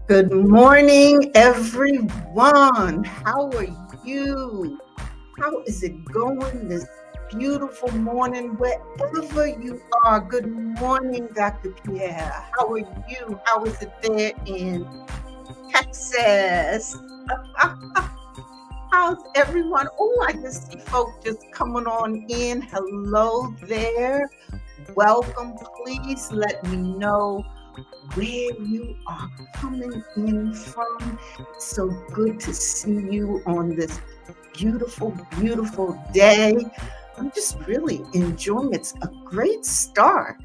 Good morning, everyone. How are you? How is it going this beautiful morning, wherever you are? Good morning, Dr. Pierre. How are you? How is it there in Texas? How's everyone? Oh, I just see folks just coming on in. Hello there. Welcome. Please let me know where you are coming in from. It's so good to see you on this beautiful, beautiful day. I'm just really enjoying it. It's a great start.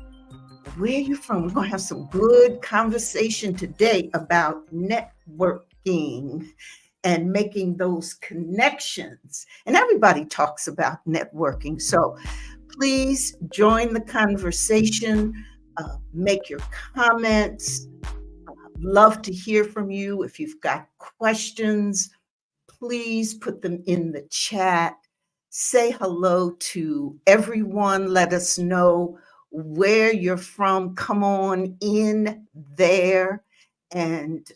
Where are you from? We're going to have some good conversation today about networking and making those connections. And everybody talks about networking. So please join the conversation, make your comments. Love to hear from you. If you've got questions, please put them in the chat. Say hello to everyone. Let us know where you're from. Come on in there. And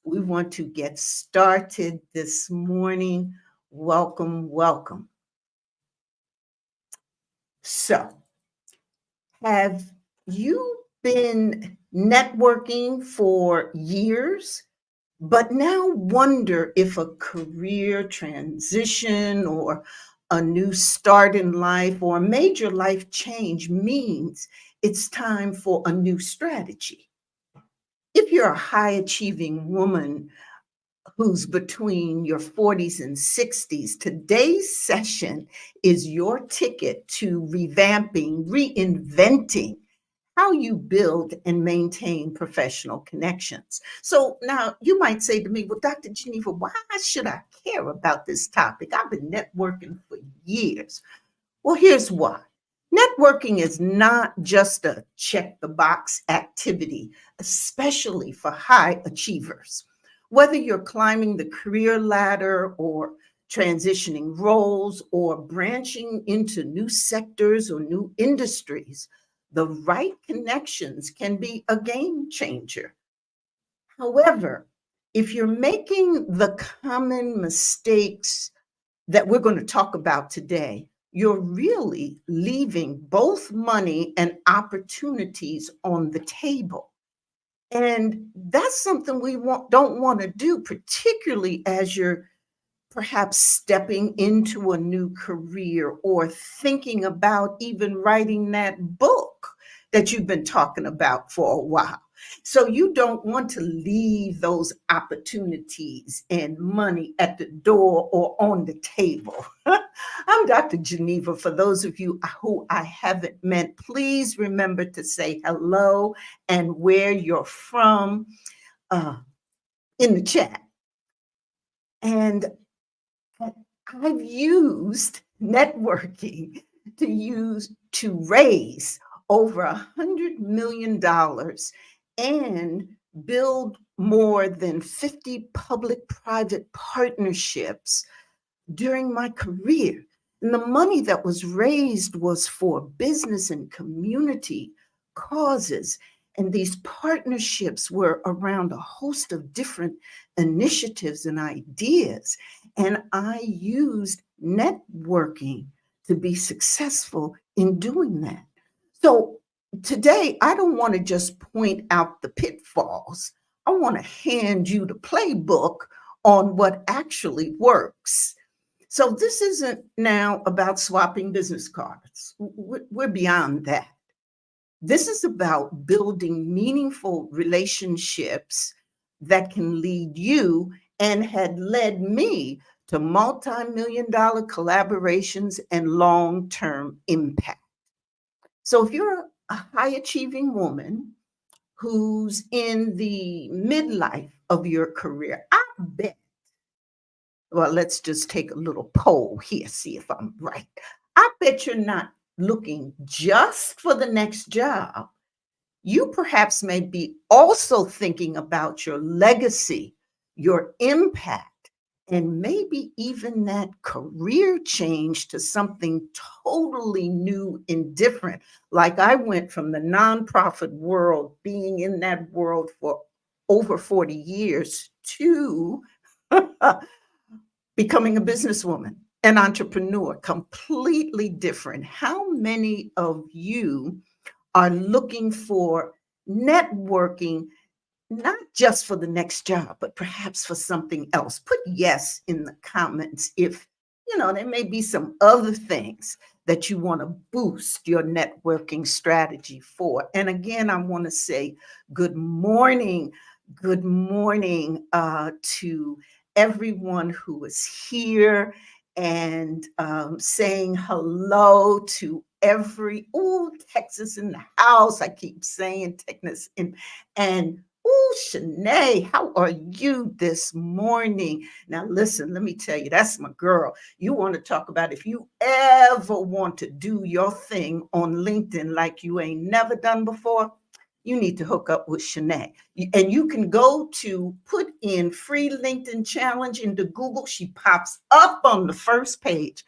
we want to get started this morning. Welcome, welcome. So, have you been networking for years, but now wonder if a career transition or a new start in life or a major life change means it's time for a new strategy? If you're a high achieving woman who's between your 40s and 60s, today's session is your ticket to reinventing how you build and maintain professional connections. So now you might say to me, well, Dr. Geneva, why should I care about this topic? I've been networking for years. Well, here's why. Networking is not just a check the box activity, especially for high achievers. Whether you're climbing the career ladder or transitioning roles or branching into new sectors or new industries, the right connections can be a game changer. However, if you're making the common mistakes that we're going to talk about today, you're really leaving both money and opportunities on the table. And that's something don't want to do, particularly as you're perhaps stepping into a new career or thinking about even writing that book that you've been talking about for a while. So you don't want to leave those opportunities and money at the door or on the table. I'm Dr. Geneva. For those of you who I haven't met, please remember to say hello and where you're from uh, in the chat. And I've used networking to raise over $100 million and build more than 50 public-private partnerships during my career. And the money that was raised was for business and community causes. And these partnerships were around a host of different initiatives and ideas. And I used networking to be successful in doing that. So today, I don't want to just point out the pitfalls. I want to hand you the playbook on what actually works. So this isn't now about swapping business cards. We're beyond that. This is about building meaningful relationships that can lead you and had led me to multi-million dollar collaborations and long-term impact. So if you're a high achieving woman who's in the midlife of your career, I bet, well, let's just take a little poll here, see if I'm right. I bet you're not looking just for the next job. You perhaps may be also thinking about your legacy, your impact, and maybe even that career change to something totally new and different. Like I went from the nonprofit world, being in that world for over 40 years to becoming a businesswoman, an entrepreneur, completely different. How many of you are looking for networking, not just for the next job, but perhaps for something else? Put yes in the comments if, there may be some other things that you want to boost your networking strategy for. And again, I want to say good morning. Good morning to everyone who is here and saying hello to Texas in the house. I keep saying Texas and Shanae, how are you this morning? Now, listen, let me tell you, that's my girl. You want to talk about if you ever want to do your thing on LinkedIn like you ain't never done before, you need to hook up with Shanae. And you can go to put in free LinkedIn challenge into Google. She pops up on the first page.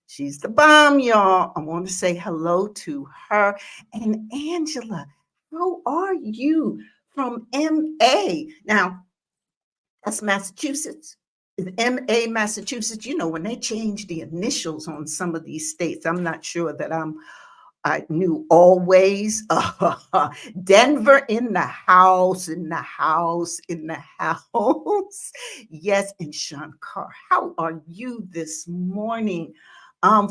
She's the bomb, y'all. I want to say hello to her. And Angela, how are you from MA? Now, that's Massachusetts. MA, Massachusetts. When they change the initials on some of these states, I'm not sure that I knew always. Denver in the house, in the house, in the house. Yes, and Shankar, how are you this morning?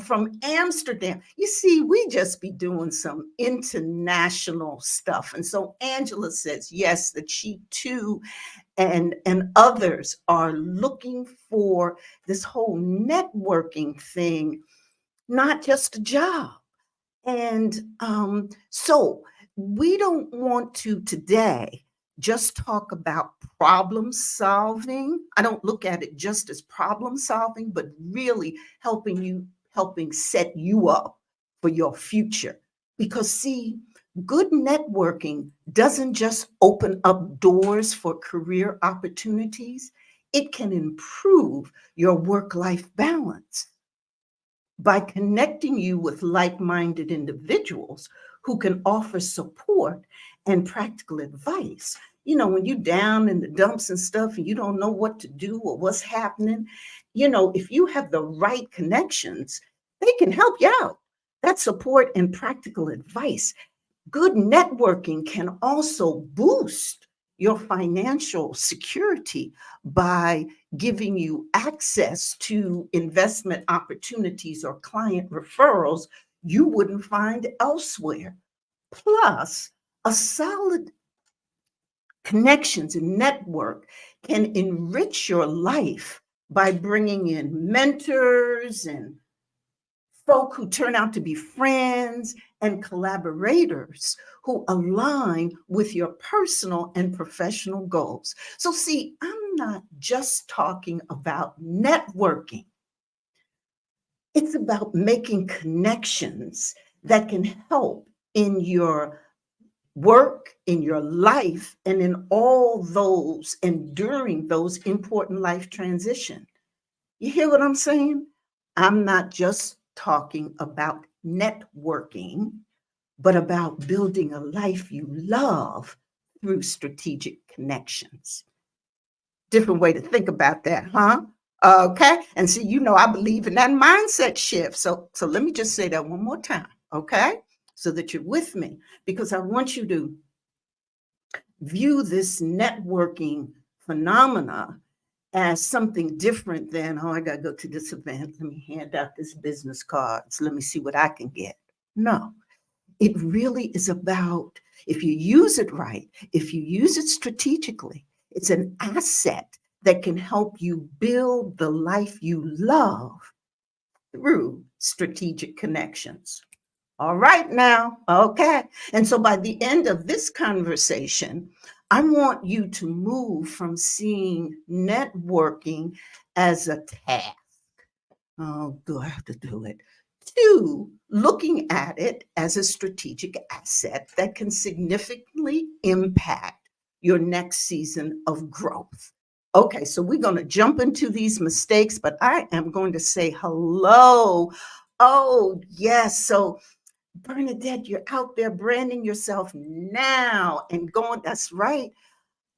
From Amsterdam. You see, we just be doing some international stuff. And so Angela says, yes, that she too and others are looking for this whole networking thing, not just a job. And so we don't want to today just talk about problem solving. I don't look at it just as problem solving, but really helping set you up for your future. Because see, good networking doesn't just open up doors for career opportunities, it can improve your work-life balance by connecting you with like minded individuals who can offer support and practical advice. When you're down in the dumps and stuff and you don't know what to do or what's happening, if you have the right connections, they can help you out. That support and practical advice. Good networking can also boost your financial security by giving you access to investment opportunities or client referrals you wouldn't find elsewhere. Plus, a solid connections and network can enrich your life by bringing in mentors and folk who turn out to be friends and collaborators who align with your personal and professional goals. So, see, I'm not just talking about networking, it's about making connections that can help in your work, in your life, and in all those and during those important life transitions. You hear what I'm saying? I'm not just talking about networking, but about building a life you love through strategic connections. Different way to think about that, huh? Okay. And see, I believe in that mindset shift. So let me just say that one more time, okay? So that you're with me, because I want you to view this networking phenomena as something different than, oh, I got to go to this event. Let me hand out this business cards. Let me see what I can get. No, it really is about, if you use it right, if you use it strategically, it's an asset that can help you build the life you love through strategic connections. All right now, okay. And so by the end of this conversation, I want you to move from seeing networking as a task. Oh, do I have to do it? To looking at it as a strategic asset that can significantly impact your next season of growth. Okay, so we're going to jump into these mistakes, but I am going to say hello. Oh, yes. So Bernadette, you're out there branding yourself now and going, that's right.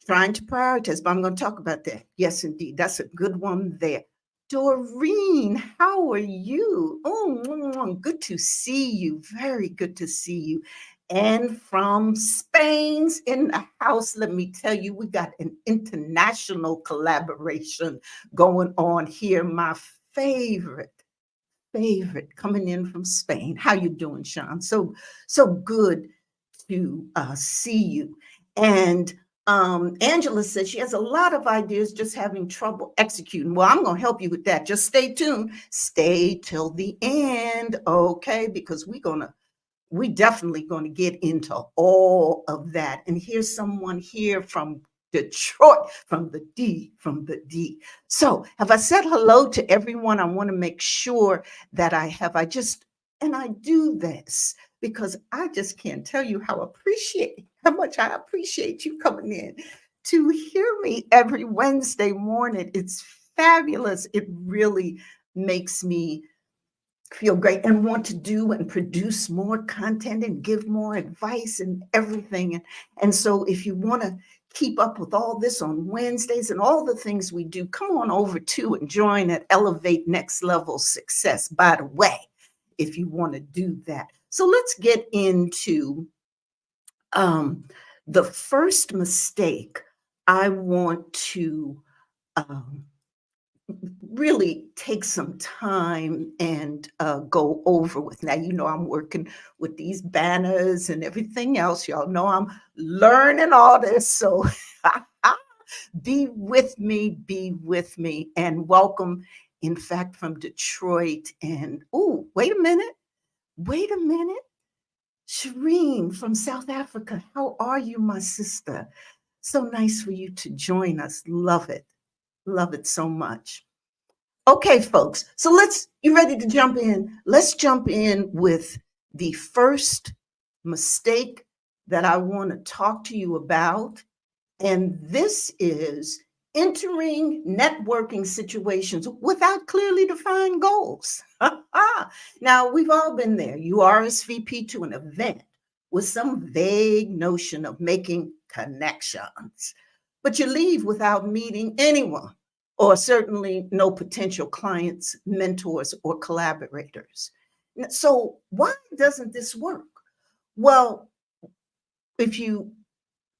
Trying to prioritize, but I'm going to talk about that. Yes, indeed. That's a good one there. Doreen, how are you? Oh, good to see you. Very good to see you. And from Spain's in the house, let me tell you, we got an international collaboration going on here. My favorite coming in from Spain. How you doing, Sean? So good to see you. And Angela says she has a lot of ideas, just having trouble executing. Well, I'm going to help you with that. Just stay tuned. Stay till the end, okay? Because we definitely going to get into all of that. And here's someone here from Detroit, from the D. So have I said hello to everyone? I want to make sure that I have. And I do this because I just can't tell you how much I appreciate you coming in to hear me every Wednesday morning. It's fabulous. It really makes me feel great and want to do and produce more content and give more advice and everything. And so if you want to keep up with all this on Wednesdays and all the things we do, come on over to and join at Elevate Next Level Success, by the way, if you want to do that. So let's get into the first mistake I want to really take some time and go over with. Now, I'm working with these banners and everything else. Y'all know I'm learning all this. So be with me, and welcome, in fact, from Detroit. And oh, wait a minute. Shireen from South Africa. How are you, my sister? So nice for you to join us. Love it. Love it so much. Okay, folks. So you ready to jump in? Let's jump in with the first mistake that I want to talk to you about. And this is entering networking situations without clearly defined goals. Now, we've all been there. You RSVP to an event with some vague notion of making connections, but you leave without meeting anyone, or certainly no potential clients, mentors, or collaborators. So, why doesn't this work? Well, if you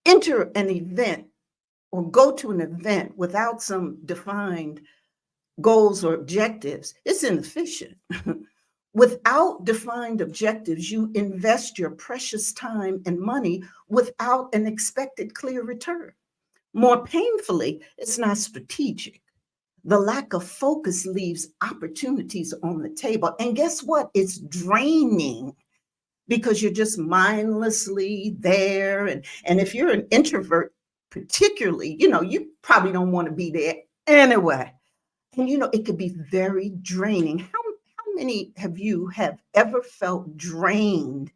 enter an event or go to an event without some defined goals or objectives, it's inefficient. Without defined objectives, you invest your precious time and money without an expected clear return. More painfully, it's not strategic. The lack of focus leaves opportunities on the table. And guess what? It's draining because you're just mindlessly there. And if you're an introvert, particularly, you probably don't want to be there anyway. And it could be very draining. How many of you have ever felt drained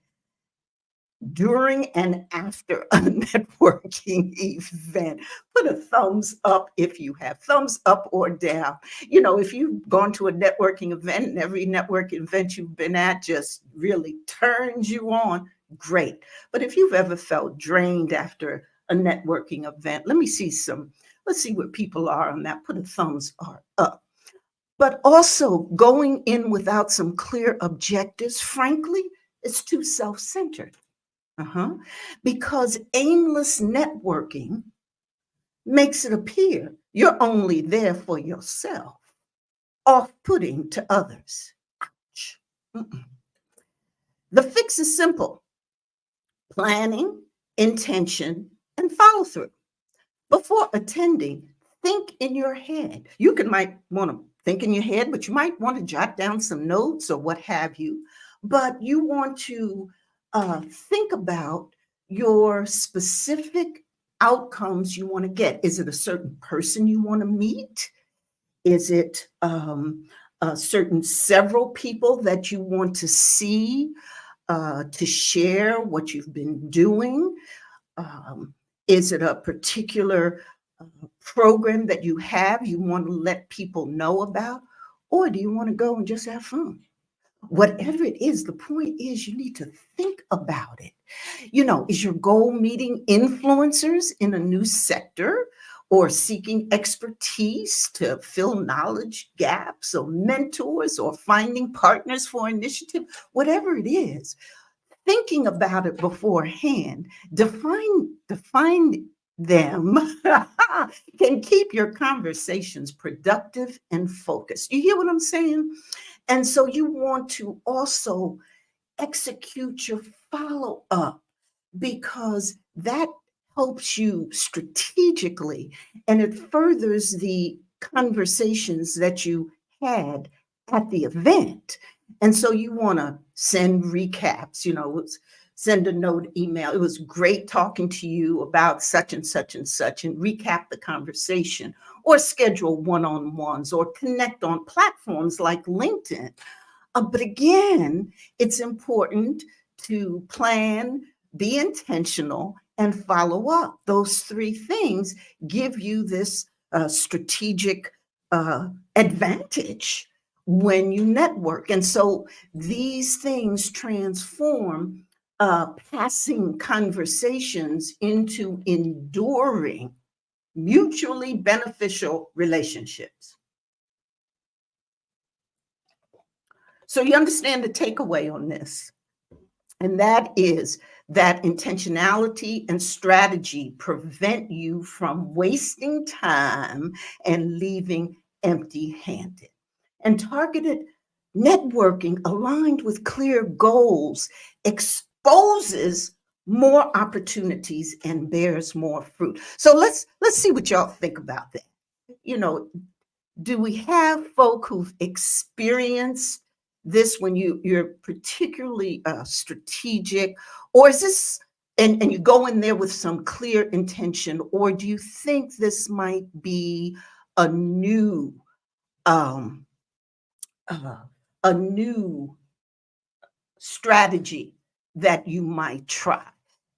during and after a networking event? Put a thumbs up if you have, thumbs up or down. If you've gone to a networking event and every networking event you've been at just really turns you on, great. But if you've ever felt drained after a networking event, let's see where people are on that. Put a thumbs up. But also going in without some clear objectives, frankly, it's too self-centered. Because aimless networking makes it appear you're only there for yourself, off-putting to others. Ouch. The fix is simple: planning, intention, and follow through. Before attending, think in your head. Might want to think in your head, but you might want to jot down some notes or what have you. But you want to think about your specific outcomes you want to get. Is it a certain person you want to meet? Is it several people that you want to see to share what you've been doing? Is it a particular program that you want to let people know about? Or do you want to go and just have fun? Whatever it is, the point is you need to think about it. Is your goal meeting influencers in a new sector or seeking expertise to fill knowledge gaps or mentors or finding partners for initiative? Whatever it is, thinking about it beforehand, define them can keep your conversations productive and focused. You hear what I'm saying? And so you want to also execute your follow up because that helps you strategically and it furthers the conversations that you had at the event. And so you want to send recaps, send a note, email. It was great talking to you about such and such and such, and recap the conversation, or schedule one on ones, or connect on platforms like LinkedIn. But again, it's important to plan, be intentional, and follow up. Those three things give you this strategic advantage when you network. And so these things transform passing conversations into enduring, mutually beneficial relationships. So you understand the takeaway on this, and that is that intentionality and strategy prevent you from wasting time and leaving empty-handed. And targeted networking aligned with clear goals exposes more opportunities and bears more fruit. So let's see what y'all think about that. Do we have folk who've experienced this when you're particularly strategic, or is this and you go in there with some clear intention, or do you think this might be a new um, uh, a new strategy that you might try?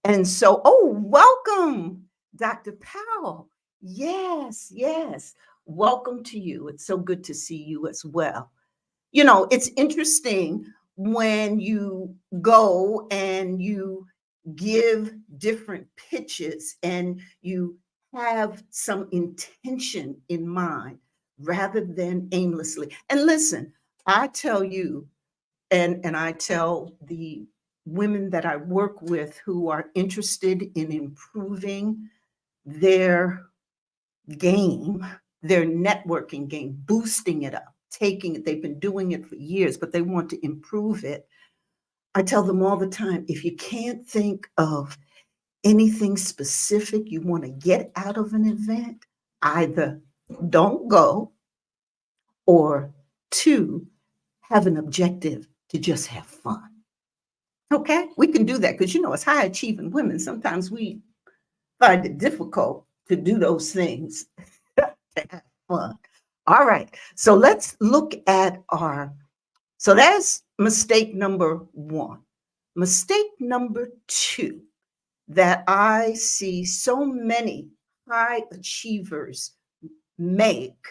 And so, welcome, Dr. Powell. Yes, yes. Welcome to you. It's so good to see you as well. It's interesting when you go and you give different pitches and you have some intention in mind rather than aimlessly. And listen, I tell you, and I tell the women that I work with who are interested in improving their game, their networking game, boosting it up, taking it. They've been doing it for years, but they want to improve it. I tell them all the time, if you can't think of anything specific you want to get out of an event, either don't go, or two, have an objective to just have fun. Okay, we can do that because as high achieving women, sometimes we find it difficult to do those things to have fun. All right, so let's look at so that's mistake number one. Mistake number two that I see so many high achievers make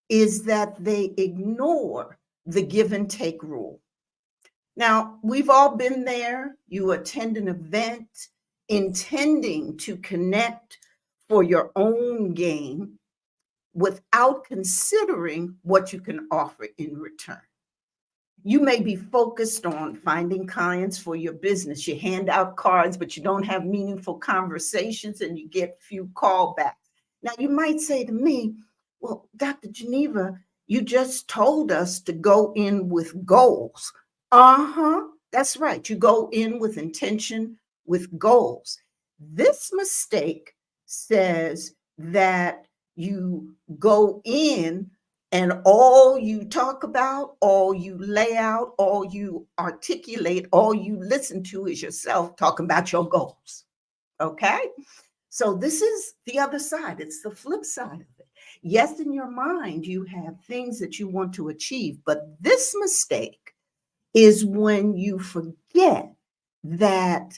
is that they ignore the give and take rule. Now, we've all been there. You attend an event intending to connect for your own gain without considering what you can offer in return. You may be focused on finding clients for your business. You hand out cards, but you don't have meaningful conversations and you get few callbacks. Now, you might say to me, well, Dr. Geneva, you just told us to go in with goals. That's right. You go in with intention, with goals. This mistake says that you go in and all you talk about, all you lay out, all you articulate, all you listen to is yourself talking about your goals. Okay? So this is the other side. It's the flip side of it. Yes, in your mind, you have things that you want to achieve, but this mistake is when you forget that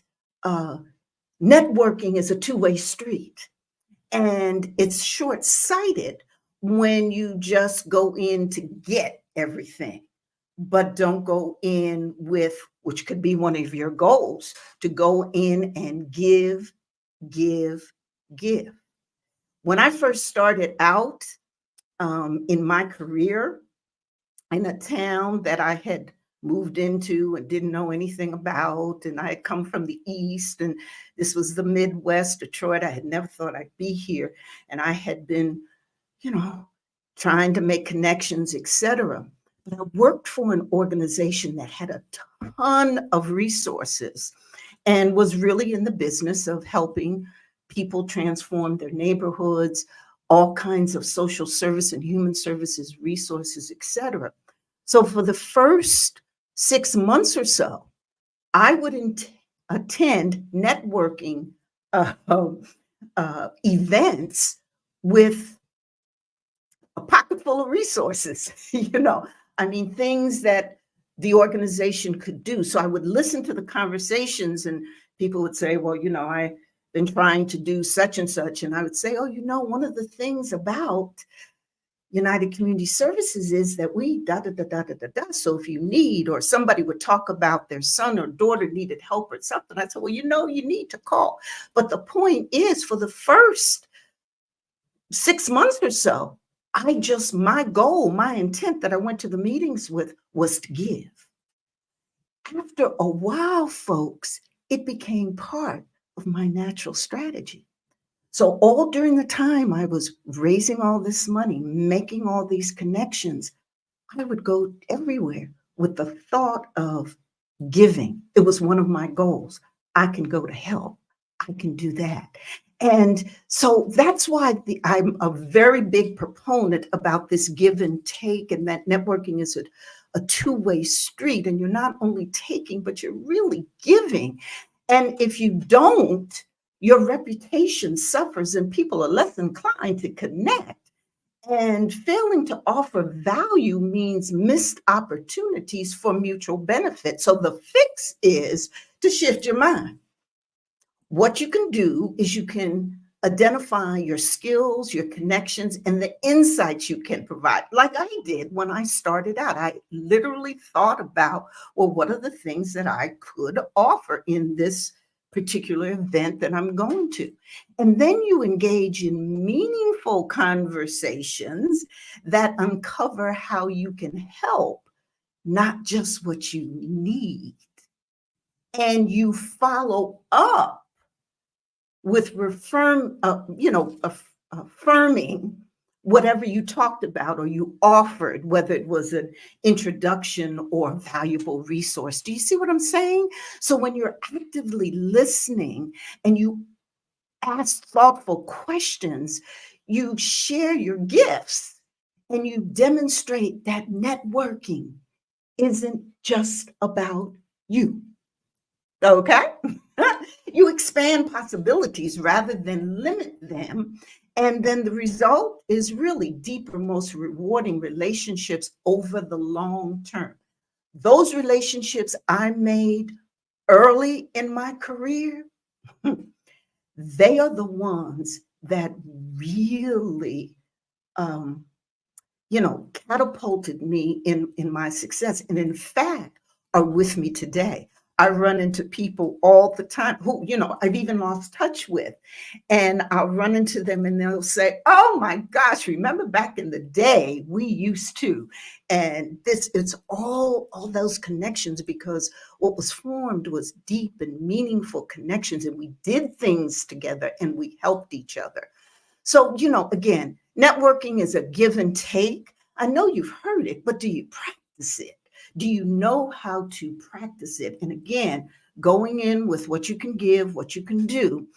networking is a two-way street. And it's short-sighted when you just go in to get everything, but don't go in with which could be one of your goals, to go in and give, give, give. When I first started out in my career in a town that I had moved into and didn't know anything about, and I had come from the East, and this was the Midwest, Detroit. I had never thought I'd be here, and I had been, you know, trying to make connections, etc. But I worked for an organization that had a ton of resources and was really in the business of helping people transform their neighborhoods, all kinds of social service and human services resources, etc. So for the first 6 months or so, I would attend networking events with a pocket full of resources, I mean, things that the organization could do. So I would listen to the conversations, and people would say, well, I've been trying to do such and such. And I would say, oh, one of the things about United Community Services is that we da da da da da da da. So if you need, or somebody would talk about their son or daughter needed help or something, I said, well, you need to call. But the point is, for the first 6 months or so, my goal, my intent that I went to the meetings with was to give. After a while, folks, it became part of my natural strategy. So all during the time I was raising all this money, making all these connections, I would go everywhere with the thought of giving. It was one of my goals. I can go to help. I can do that. And so that's why I'm a very big proponent about this give and take, and that networking is a two-way street. And you're not only taking, but you're really giving. And if you don't, your reputation suffers and people are less inclined to connect. And failing to offer value means missed opportunities for mutual benefit. So the fix is to shift your mind. What you can do is you can identify your skills, your connections, and the insights you can provide. Like I did when I started out, I literally thought about, well, what are the things that I could offer in this particular event that I'm going to? And then you engage in meaningful conversations that uncover how you can help, not just what you need. And you follow up with affirming whatever you talked about or you offered, whether it was an introduction or a valuable resource. Do you see what I'm saying? So when you're actively listening and you ask thoughtful questions, you share your gifts and you demonstrate that networking isn't just about you. Okay? You expand possibilities rather than limit them. And then the result is really deeper, most rewarding relationships over the long term. Those relationships I made early in my career, they are the ones that really, catapulted me in my success. And in fact, are with me today. I run into people all the time who, I've even lost touch with. And I'll run into them and they'll say, oh my gosh, remember back in the day, we used to. And it's all those connections, because what was formed was deep and meaningful connections. And we did things together and we helped each other. So, again, networking is a give and take. I know you've heard it, but do you practice it? Do you know how to practice it? And again, going in with what you can give, what you can do.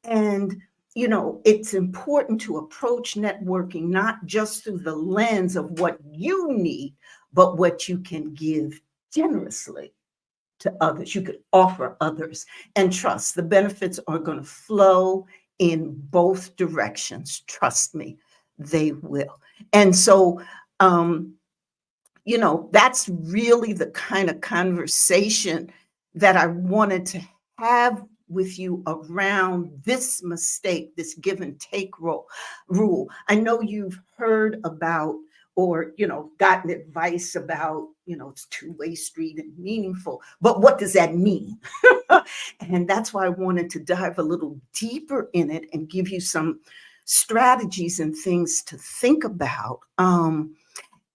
And, it's important to approach networking not just through the lens of what you need, but what you can give generously to others. You could offer others. And trust, the benefits are going to flow in both directions. Trust me, they will. And so, that's really the kind of conversation that I wanted to have with you around this mistake, this give and take rule. I know you've heard about or, gotten advice about, it's two-way street and meaningful. But what does that mean? And that's why I wanted to dive a little deeper in it and give you some strategies and things to think about.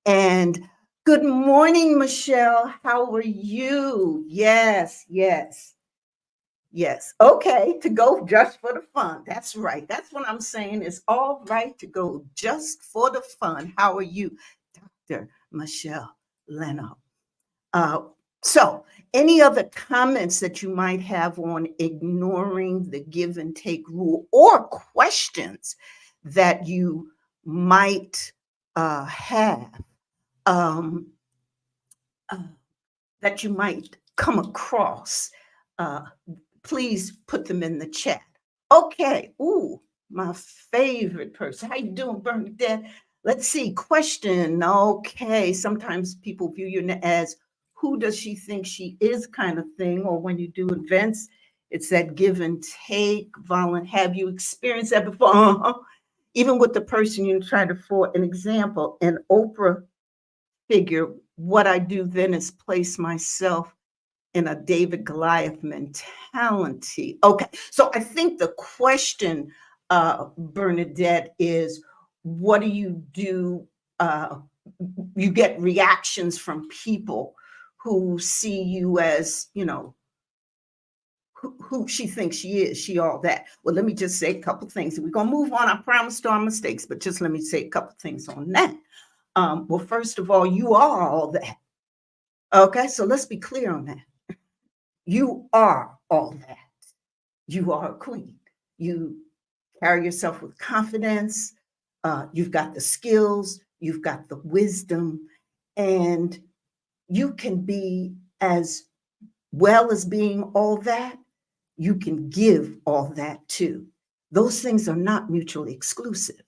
And good morning, Michelle. How are you? Yes, yes. Yes. Okay. To go just for the fun. That's right. That's what I'm saying. It's all right to go just for the fun. How are you, Dr. Michelle Leno? Uh, so, any other comments that you might have on ignoring the give and take rule, or questions that you might have, um, uh, that you might come across? Uh, Please put them in the chat. Okay. Ooh, my favorite person. How you doing, Bernadette? Let's see. Question. Okay. Sometimes people view you as who does she think she is kind of thing, or when you do events, it's that give and take. Have you experienced that before? Even with the person you're trying to, for an example, an Oprah figure, what I do then is place myself in a David Goliath mentality. Okay, so I think the question, Bernadette, is what do you do? You get reactions from people who see you as, who she thinks she is, she all that. Well, let me just say a couple things. We're going to move on. I promise to our mistakes, but just let me say a couple things on that. Well, first of all, you are all that. Okay, so let's be clear on that. You are all that. You are a queen. You carry yourself with confidence. You've got the skills, you've got the wisdom, and you can be, as well as being all that, you can give all that too. Those things are not mutually exclusive.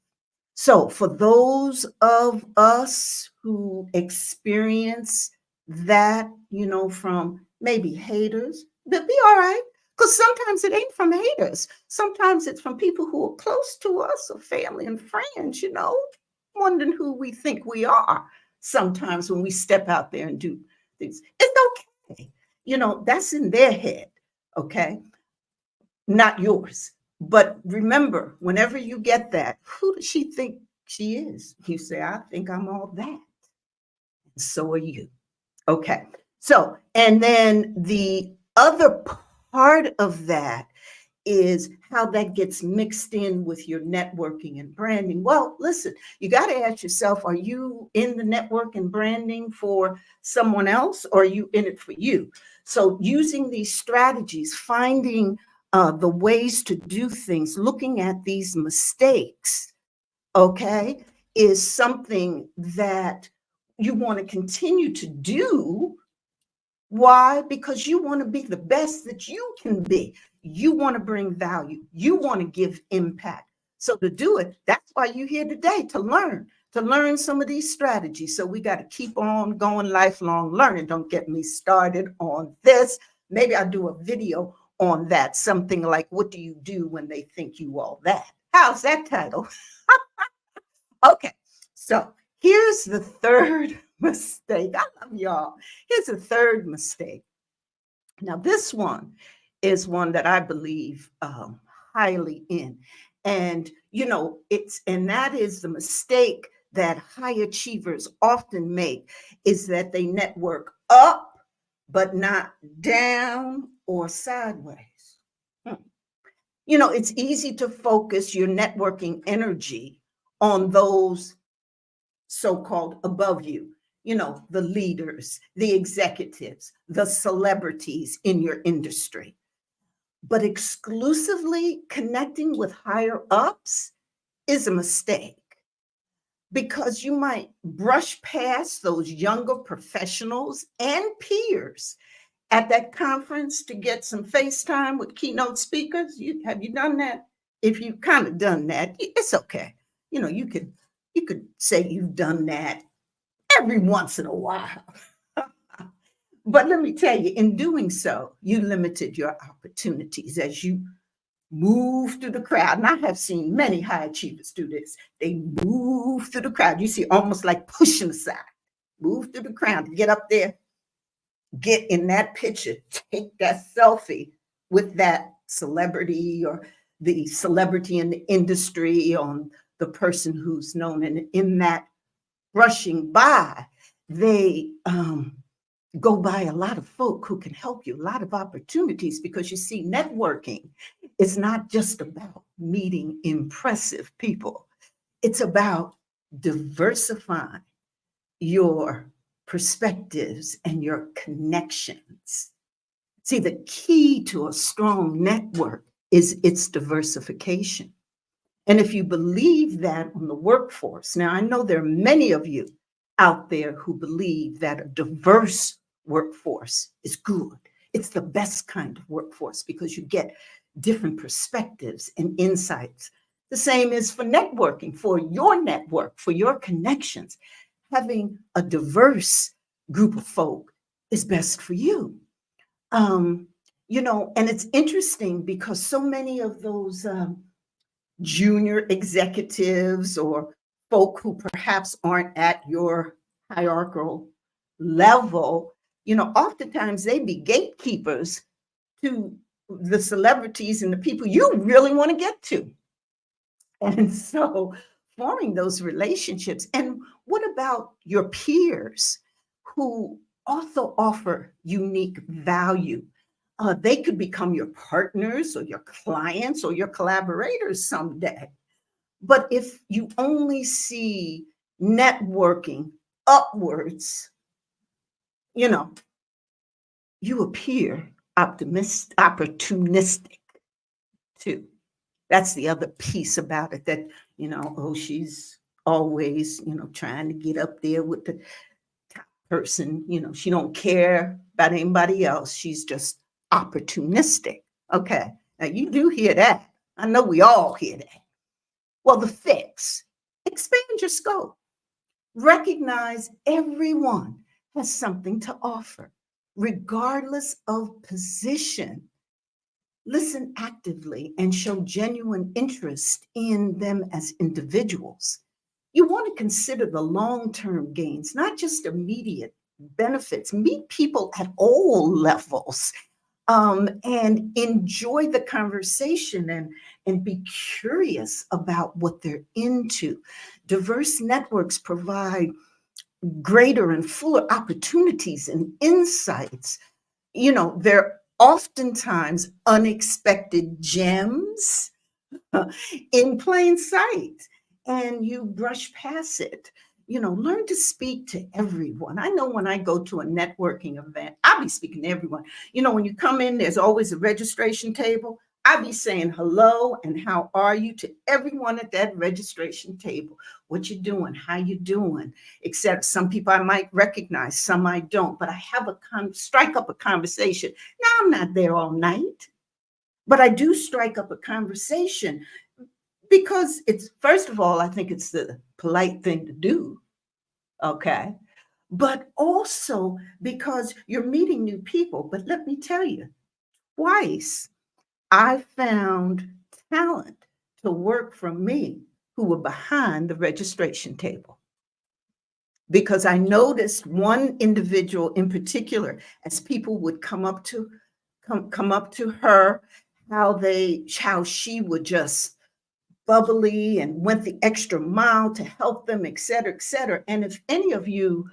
So, for those of us who experience that, from maybe haters, but be all right. Because sometimes it ain't from haters. Sometimes it's from people who are close to us, or family and friends, wondering who we think we are. Sometimes when we step out there and do things, it's okay. That's in their head, okay? Not yours. But remember, whenever you get that, who does she think she is? You say, I think I'm all that. And so are you. Okay. So, and then the other part of that is how that gets mixed in with your networking and branding. Well, listen, you got to ask yourself, are you in the network and branding for someone else, or are you in it for you? So using these strategies, finding the ways to do things, looking at these mistakes, okay, is something that you want to continue to do. Why? Because you want to be the best that you can be. You want to bring value. You want to give impact. So to do it, that's why you're here today, to learn some of these strategies. So we got to keep on going, lifelong learning. Don't get me started on this. Maybe I'll do a video on that, something like, what do you do when they think you all that? How's that title? Okay, so here's the third mistake. I love y'all. Here's the third mistake. Now, this one is one that I believe highly in. And, that is the mistake that high achievers often make, is that they network up, but not down or sideways. It's easy to focus your networking energy on those so-called above you, the leaders, the executives, the celebrities in your industry. But exclusively connecting with higher ups is a mistake, because you might brush past those younger professionals and peers at that conference to get some FaceTime with keynote speakers. Have you done that? If you've kind of done that, it's okay. You could say you've done that every once in a while. But let me tell you, in doing so, you limited your opportunities, as you move through the crowd. And I have seen many high achievers do this. They move through the crowd. You see, almost like pushing aside, move through the crowd, get up there, get in that picture, take that selfie with that celebrity or the celebrity in the industry on the person who's known. And in that brushing by, they go by a lot of folk who can help you, a lot of opportunities, because you see, networking is not just about meeting impressive people. It's about diversifying your perspectives and your connections. See, the key to a strong network is its diversification. And if you believe that on the workforce, now I know there are many of you out there who believe that a diverse workforce is good. It's the best kind of workforce because you get different perspectives and insights. The same is for networking, for your network, for your connections. Having a diverse group of folk is best for you. Um, and it's interesting because so many of those junior executives or folk who perhaps aren't at your hierarchical level, oftentimes they be gatekeepers to the celebrities and the people you really want to get to. And so forming those relationships. And what about your peers who also offer unique value? They could become your partners or your clients or your collaborators someday. But if you only see networking upwards, you know, you appear opportunistic too. That's the other piece about it that, oh, she's always, trying to get up there with the top person. She don't care about anybody else. She's just opportunistic. Okay. Now you do hear that. I know we all hear that. Well, the fix, expand your scope. Recognize everyone has something to offer, regardless of position. Listen actively and show genuine interest in them as individuals. You want to consider the long term gains, not just immediate benefits. Meet people at all levels and enjoy the conversation and be curious about what they're into. Diverse networks provide greater and fuller opportunities and insights. They're oftentimes unexpected gems in plain sight, and you brush past it. Learn to speak to everyone. I know when I go to a networking event, I'll be speaking to everyone. When you come in, there's always a registration table. I'll be saying hello and how are you to everyone at that registration table. What you doing? How you doing? Except some people I might recognize, some I don't. But I have strike up a conversation. Now I'm not there all night, but I do strike up a conversation because it's, first of all, I think it's the polite thing to do. Okay. But also because you're meeting new people. But let me tell you, twice I found talent to work for me who were behind the registration table. Because I noticed one individual in particular, as people would come up to her, how she would just bubbly and went the extra mile to help them, et cetera, et cetera. And if any of you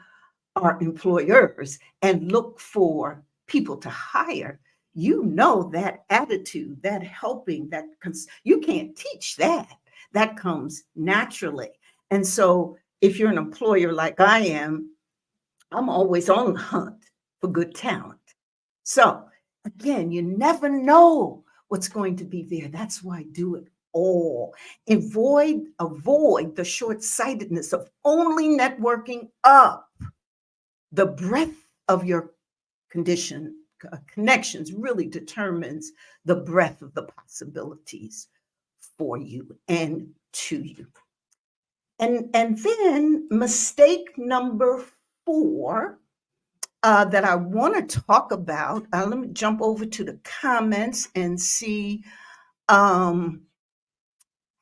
are employers and look for people to hire, that attitude, that helping, you can't teach that. That comes naturally. And so if you're an employer like I am, I'm always on the hunt for good talent. So again, you never know what's going to be there. That's why I do it all. Avoid the short-sightedness of only networking up. The breadth of your connections really determines the breadth of the possibilities for you and to you. And then mistake number 4 that I want to talk about. Let me jump over to the comments and see um,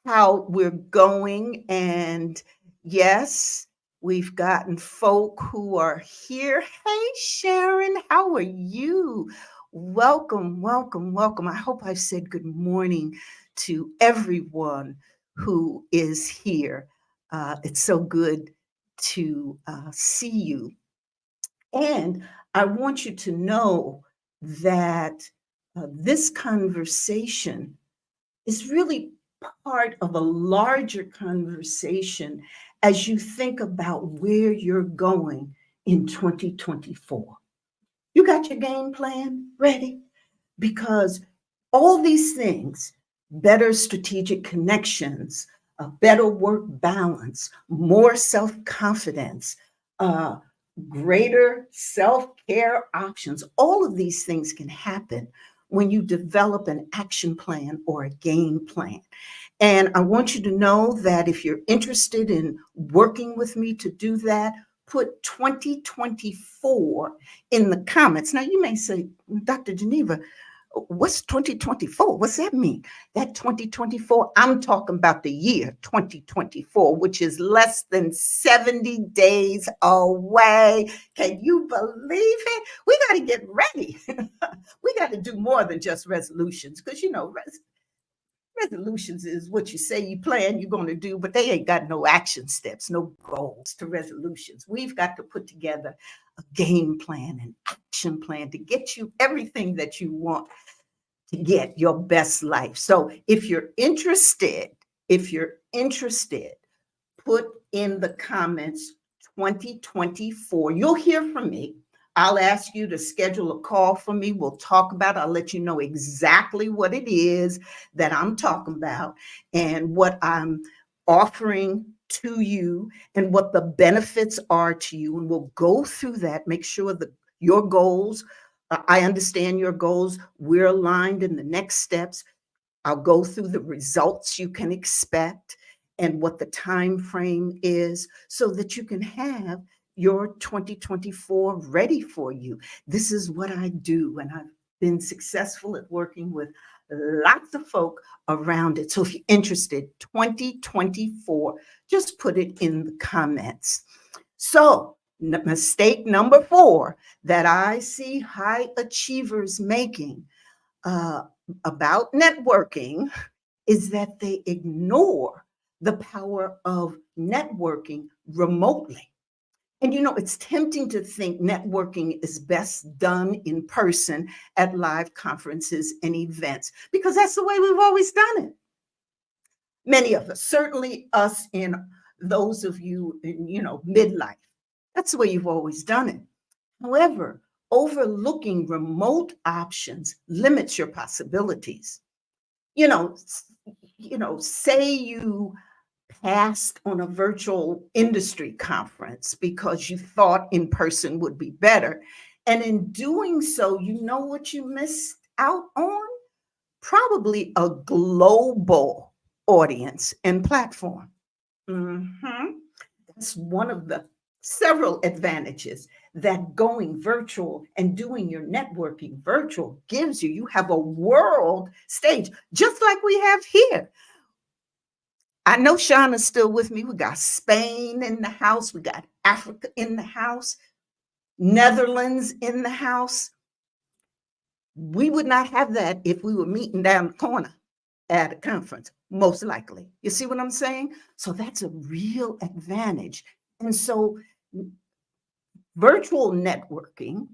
how we're going. And yes, we've gotten folk who are here. Hey, Sharon, how are you? Welcome, welcome, welcome. I hope I've said good morning to everyone who is here. It's so good to see you. And I want you to know that this conversation is really part of a larger conversation as you think about where you're going in 2024. You got your game plan ready? Because all these things, better strategic connections, a better work balance, more self confidence, uh, greater self care options, all of these things can happen when you develop an action plan or a game plan. And I want you to know that if you're interested in working with me to do that, put 2024 in the comments. Now, you may say, Dr. Geneva, what's 2024? What's that mean? That 2024, I'm talking about the year 2024, which is less than 70 days away. Can you believe it? We got to get ready. We got to do more than just resolutions because, resolutions is what you say you plan you're going to do, but they ain't got no action steps, no goals to resolutions. We've got to put together a game plan, an action plan to get you everything that you want to get your best life. So if you're interested, put in the comments 2024. You'll hear from me. I'll ask you to schedule a call for me. We'll talk about it. I'll let you know exactly what it is that I'm talking about and what I'm offering to you and what the benefits are to you. And we'll go through that, make sure that your goals, I understand your goals, we're aligned in the next steps. I'll go through the results you can expect and what the time frame is so that you can have your 2024 ready for you. This is what I do, and I've been successful at working with lots of folk around it. So if you're interested, 2024, just put it in the comments. So, mistake number 4 that I see high achievers making uh, about networking is that they ignore the power of networking remotely. And it's tempting to think networking is best done in person at live conferences and events because that's the way we've always done it. Many of us, certainly us in those of you in, midlife, that's the way you've always done it. However, overlooking remote options limits your possibilities. You know, say you passed on a virtual industry conference because you thought in person would be better. And in doing so, you know what you missed out on? Probably a global audience and platform. Mhm. That's one of the several advantages that going virtual and doing your networking virtual gives you. You have a world stage, just like we have here. I know Shauna's still with me. We got Spain in the house. We got Africa in the house, Netherlands in the house. We would not have that if we were meeting down the corner at a conference, most likely. You see what I'm saying? So that's a real advantage. And so virtual networking,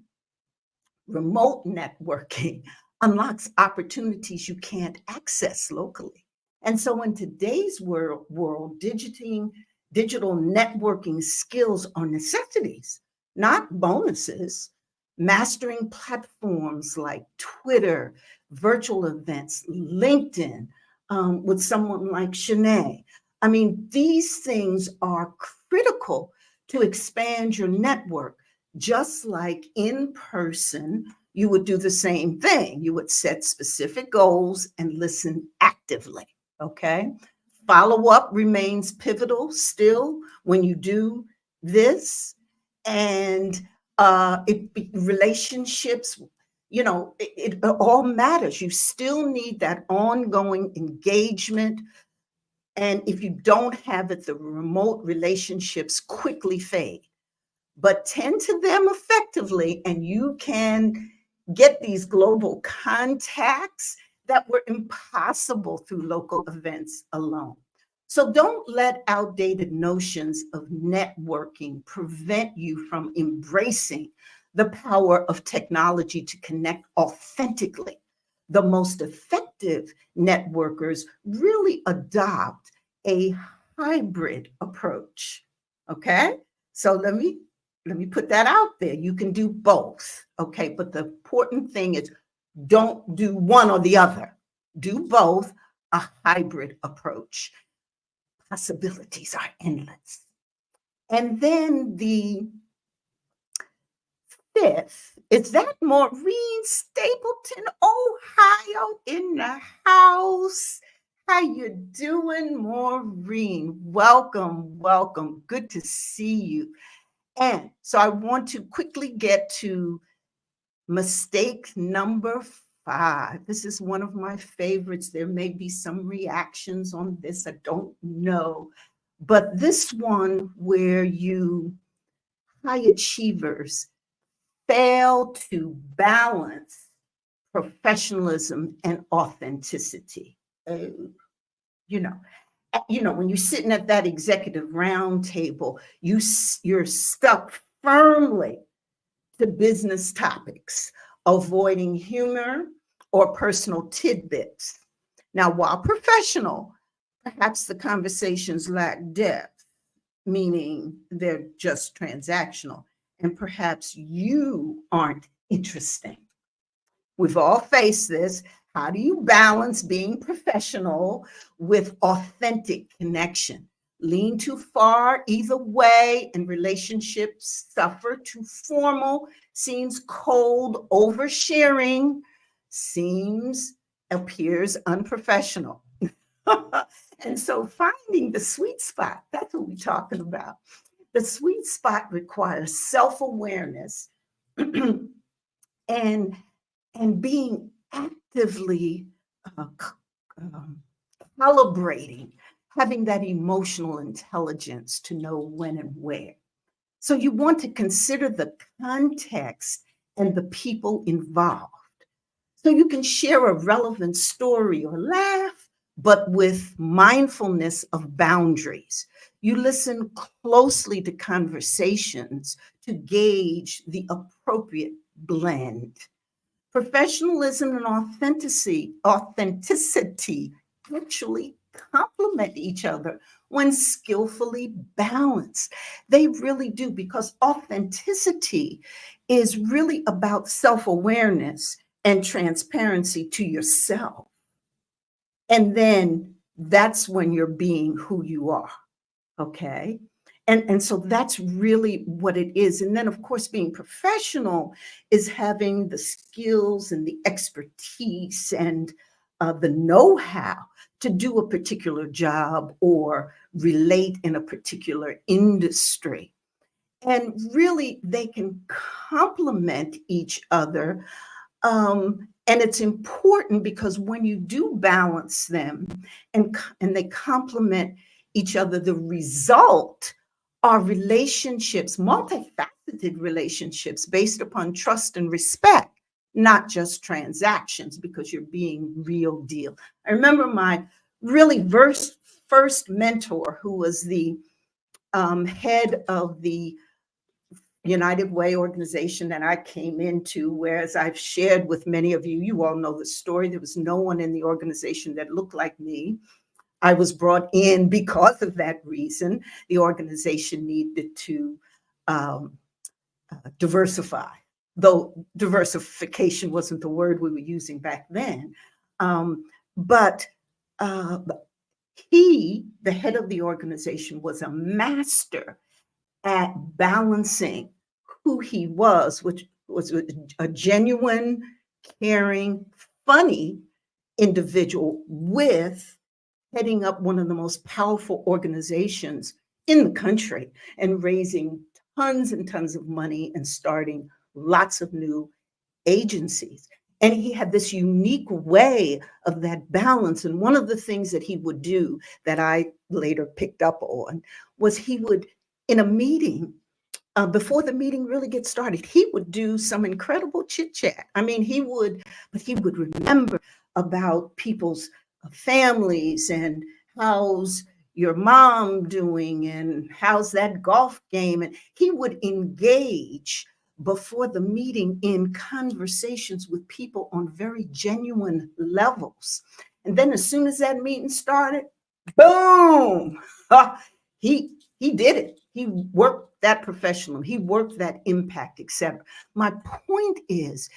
remote networking unlocks opportunities you can't access locally. And so in today's world, digital networking skills are necessities, not bonuses. Mastering platforms like Twitter, virtual events, LinkedIn, with someone like Shanae. I mean, these things are critical to expand your network, just like in person, you would do the same thing. You would set specific goals and listen actively. Okay. Follow up remains pivotal still when you do this. And relationships, it all matters. You still need that ongoing engagement. And if you don't have it, the remote relationships quickly fade. But tend to them effectively, and you can get these global contacts that were impossible through local events alone. So don't let outdated notions of networking prevent you from embracing the power of technology to connect authentically. The most effective networkers really adopt a hybrid approach. Okay? So let me put that out there. You can do both. Okay? But the important thing is don't do one or the other. Do both, a hybrid approach. Possibilities are endless. And then the fifth is that Maureen Stapleton, Ohio, in the house. How you doing, Maureen? Welcome, welcome. Good to see you. And so I want to quickly get to mistake number 5. This is one of my favorites. There may be some reactions on this. I don't know. But this one where high achievers fail to balance professionalism and authenticity. You know, when you're sitting at that executive round table, you're stuck firmly to business topics, avoiding humor or personal tidbits. Now, while professional, perhaps the conversations lack depth, meaning they're just transactional, and perhaps you aren't interesting. We've all faced this. How do you balance being professional with authentic connection? Lean too far either way, and relationships suffer. Too formal seems cold. Oversharing appears unprofessional. And so finding the sweet spot, that's what we're talking about. The sweet spot requires self-awareness and being actively calibrating, having that emotional intelligence to know when and where. So you want to consider the context and the people involved. So you can share a relevant story or laugh, but with mindfulness of boundaries. You listen closely to conversations to gauge the appropriate blend. Professionalism and authenticity actually complement each other when skillfully balanced. They really do, because authenticity is really about self-awareness and transparency to yourself. And then that's when you're being who you are. Okay. And so that's really what it is. And then, of course, being professional is having the skills and the expertise and the know-how to do a particular job or relate in a particular industry. And really, they can complement each other. And it's important because when you do balance them and they complement each other, the result are relationships, multifaceted relationships based upon trust and respect, not just transactions, because you're being real deal. I remember my really first mentor, who was the head of the United Way organization that I came into, whereas I've shared with many of you, you all know the story. There was no one in the organization that looked like me. I was brought in because of that reason. The organization needed to diversify, though diversification wasn't the word we were using back then. But the head of the organization, was a master at balancing who he was, which was a genuine, caring, funny individual, with heading up one of the most powerful organizations in the country and raising tons and tons of money and starting lots of new agencies. And he had this unique way of that balance. And one of the things that he would do that I later picked up on was he would, in a meeting, before the meeting really gets started, he would do some incredible chit chat. I mean, but he would remember about people's families and how's your mom doing and how's that golf game. And he would engage before the meeting in conversations with people on very genuine levels. And then as soon as that meeting started, boom, he he did it. He worked that professionalism. He worked that impact, etc. My point is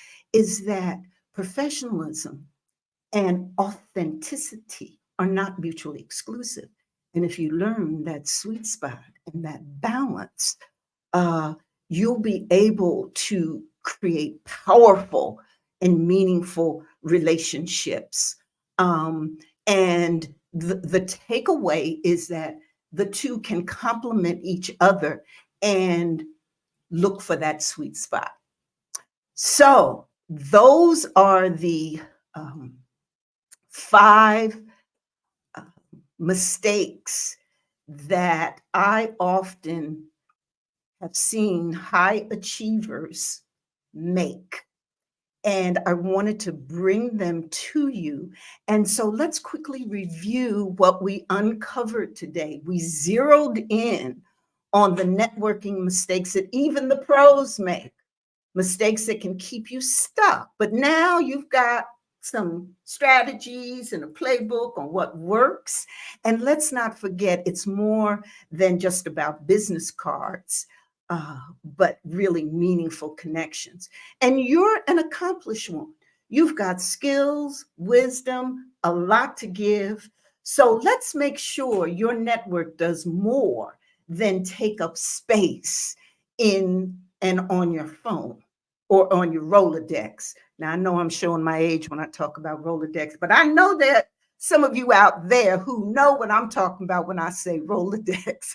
that professionalism and authenticity are not mutually exclusive. And if you learn that sweet spot and that balance, uh, you'll be able to create powerful and meaningful relationships. And the takeaway is that the two can complement each other and look for that sweet spot. So, those are the um, five uh, mistakes that I often have seen high achievers make. And I wanted to bring them to you. And so let's quickly review what we uncovered today. We zeroed in on the networking mistakes that even the pros make, mistakes that can keep you stuck. But now you've got some strategies and a playbook on what works. And let's not forget, it's more than just about business cards, but really meaningful connections. And you're an accomplished one. You've got skills, wisdom, a lot to give. So let's make sure your network does more than take up space in and on your phone or on your Rolodex. Now, I know I'm showing my age when I talk about Rolodex, but I know that some of you out there who know what I'm talking about when I say Rolodex.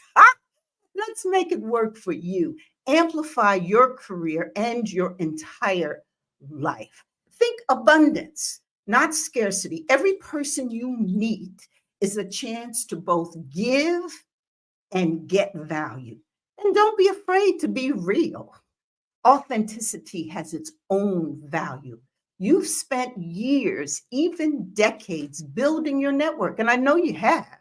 Let's make it work for you. Amplify your career and your entire life. Think abundance, not scarcity. Every person you meet is a chance to both give and get value. And don't be afraid to be real. Authenticity has its own value. You've spent years, even decades, building your network, and I know you have.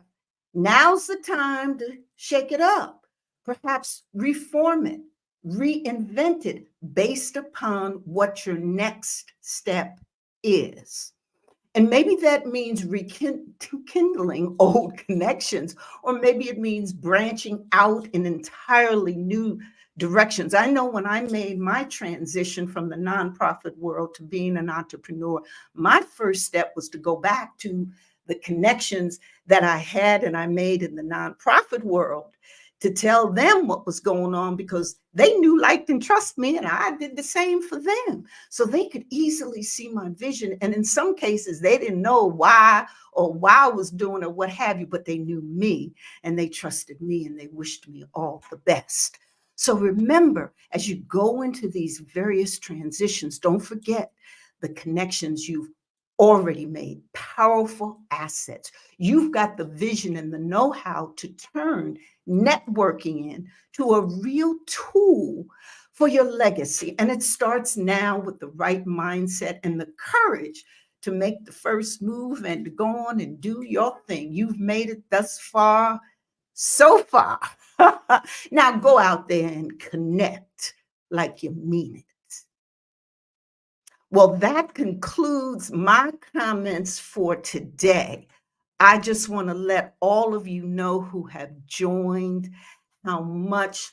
Now's the time to shake it up, perhaps reform it, reinvent it based upon what your next step is. And maybe that means rekindling old connections, or maybe it means branching out in entirely new directions. I know when I made my transition from the nonprofit world to being an entrepreneur, my first step was to go back to the connections that I had and I made in the nonprofit world to tell them what was going on, because they knew, liked, and trust me, and I did the same for them. So they could easily see my vision. And in some cases, they didn't know why or why I was doing or what have you, but they knew me and they trusted me and they wished me all the best. So remember, as you go into these various transitions, don't forget the connections you've already made, powerful assets. You've got the vision and the know-how to turn networking in to a real tool for your legacy. And it starts now with the right mindset and the courage to make the first move and to go on and do your thing. You've made it thus far, so far. Now go out there and connect like you mean it. Well, that concludes my comments for today. I just want to let all of you know who have joined how much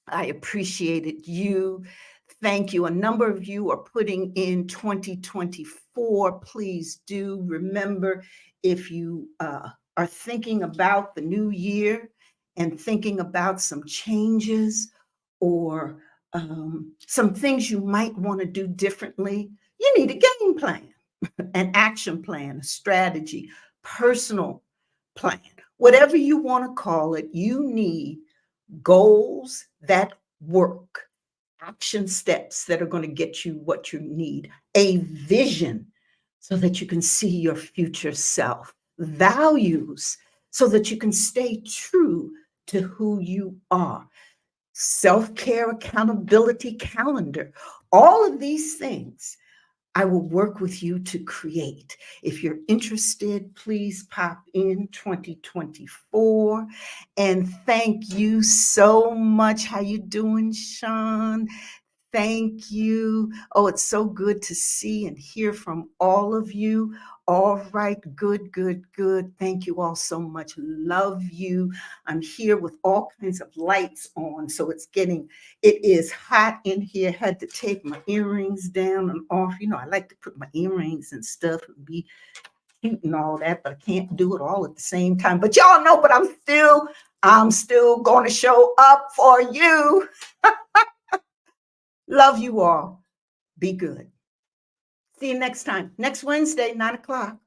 I appreciated you. Thank you. A number of you are putting in 2024. Please do remember, if you are thinking about the new year and thinking about some changes or some things you might want to do differently, you need a game plan, an action plan, a strategy, personal plan, whatever you want to call it. You need goals that work. action steps that are going to get you what you need, a vision so that you can see your future self, values so that you can stay true to who you are, self care, accountability calendar, all of these things I will work with you to create. If you're interested, please pop in 2024. And thank you so much. How you doing, Sean? Thank you. Oh, it's so good to see and hear from all of you. All right, good, good, good. Thank you all so much. Love you. I'm here with all kinds of lights on, so it is hot in here. Had to take my earrings down and off. You know, I like to put my earrings and stuff and be cute and all that, but I can't do it all at the same time. But y'all know, but I'm still going to show up for you. Love you all. Be good. See you next time. Next Wednesday, 9 o'clock.